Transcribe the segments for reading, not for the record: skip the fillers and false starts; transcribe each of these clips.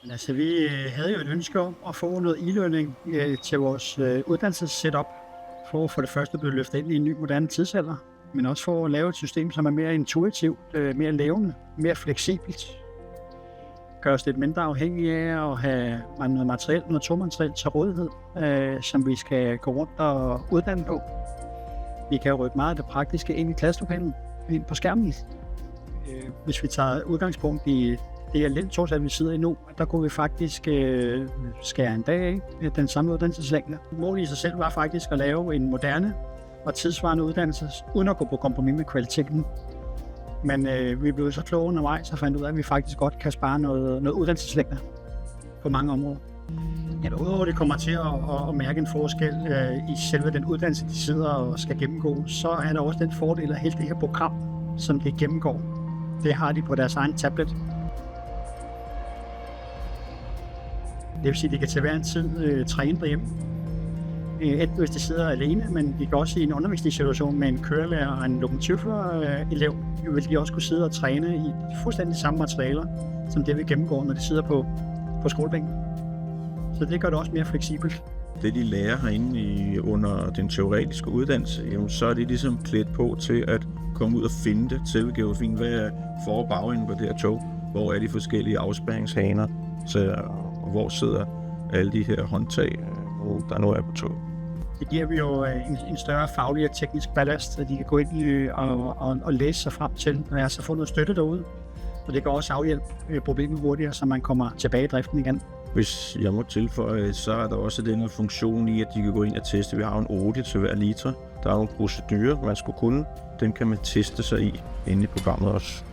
Men altså, vi havde jo et ønske om at få noget e-learning til vores uddannelsessetup, for det første blive løftet ind i en ny moderne tidsalder, men også for at lave et system, som er mere intuitivt, mere levende, mere fleksibelt. Gør os lidt mindre afhængige af at have noget materiel, noget togmateriel til rådighed, som vi skal gå rundt og uddanne på. Vi kan rykke meget af det praktiske ind i klasselokalet, ind på skærmen. Hvis vi tager udgangspunkt i det elentogsal, vi sidder i nu, der kunne vi faktisk skære en dag af den samme uddannelseslængde. Målet i sig selv var faktisk at lave en moderne og tidsvarende uddannelse, uden at gå på kompromis med kvaliteten. Men vi blev så kloge undervejs og fandt ud af, at vi faktisk godt kan spare noget uddannelseslængde på mange områder. Ja, udover det kommer til at mærke en forskel i selve den uddannelse, de sidder og skal gennemgå, så er der også den fordel, at hele det her program, som de gennemgår, det har de på deres egen tablet. Det vil sige, at de kan til hver en tid træne derhjemme. Enten hvis de sidder alene, men de kan også i en undervisningssituation med en kørelærer og en lokomotivfører-elev, vil de også kunne sidde og træne i fuldstændig samme materialer, som det vi gennemgår, når de sidder på skolebænken. Så det gør det også mere fleksibelt. Det de lærer herinde under den teoretiske uddannelse, jamen, så er det ligesom klædt på til at komme ud og finde det til geografien. Hvad er for- og bagenden på det her tog? Hvor er de forskellige afspærringshaner? Og hvor sidder alle de her håndtag, hvor der nu er på tog? Det giver vi jo en større faglig og teknisk ballast, at de kan gå ind og læse sig frem til, og altså få noget støtte derude. Og det kan også afhjælpe problemet hurtigere, så man kommer tilbage i driften igen. Hvis jeg må tilføje, så er der også den her funktion i, at de kan gå ind og teste. Vi har en audit til hver liter. Der er nogle procedurer, man skulle kunne. Den kan man teste sig i inde i programmet også.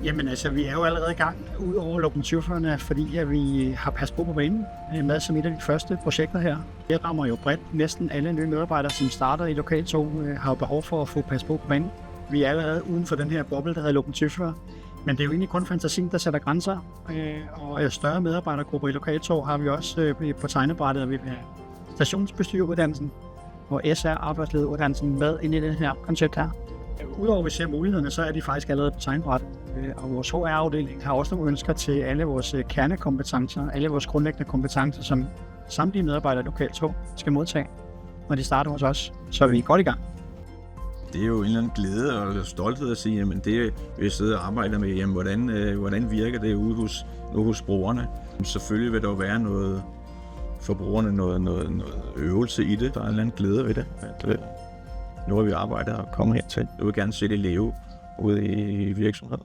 Jamen altså, vi er jo allerede i gang ud over lokomotivførerne, fordi at vi har passet på banen med som et af de første projekter her. Det rammer jo bredt. Næsten alle nye medarbejdere, som starter i lokaltog, har jo behov for at få passet på banen. Vi er allerede uden for den her boble, der hedder lokomotivfører. Men det er jo egentlig kun fantasien, der sætter grænser. Og større medarbejdergrupper i lokaltog har vi også på tegnebrættet, og vi har stationsbestyreruddannelsen og SR-arbejdslederuddannelsen med ind i det her koncept her. Udover at vi ser mulighederne, så er de faktisk allerede på tegnebrættet. Og vores HR-afdeling har også nogle ønsker til alle vores kernekompetencer, alle vores grundlæggende kompetencer, som samtlige medarbejdere i lokaltog skal modtage, når de starter hos os. Så er vi godt i gang. Det er jo en eller anden glæde og stolthed at sige, at det vi sidder og arbejder med, jamen, hvordan virker det ude hos brugerne. Selvfølgelig vil der jo være noget for brugerne, noget øvelse i det. Der er en eller anden glæde ved det. Nu har vi arbejdet og kommet hertil. Jeg vil gerne se det leve ude i virksomheden.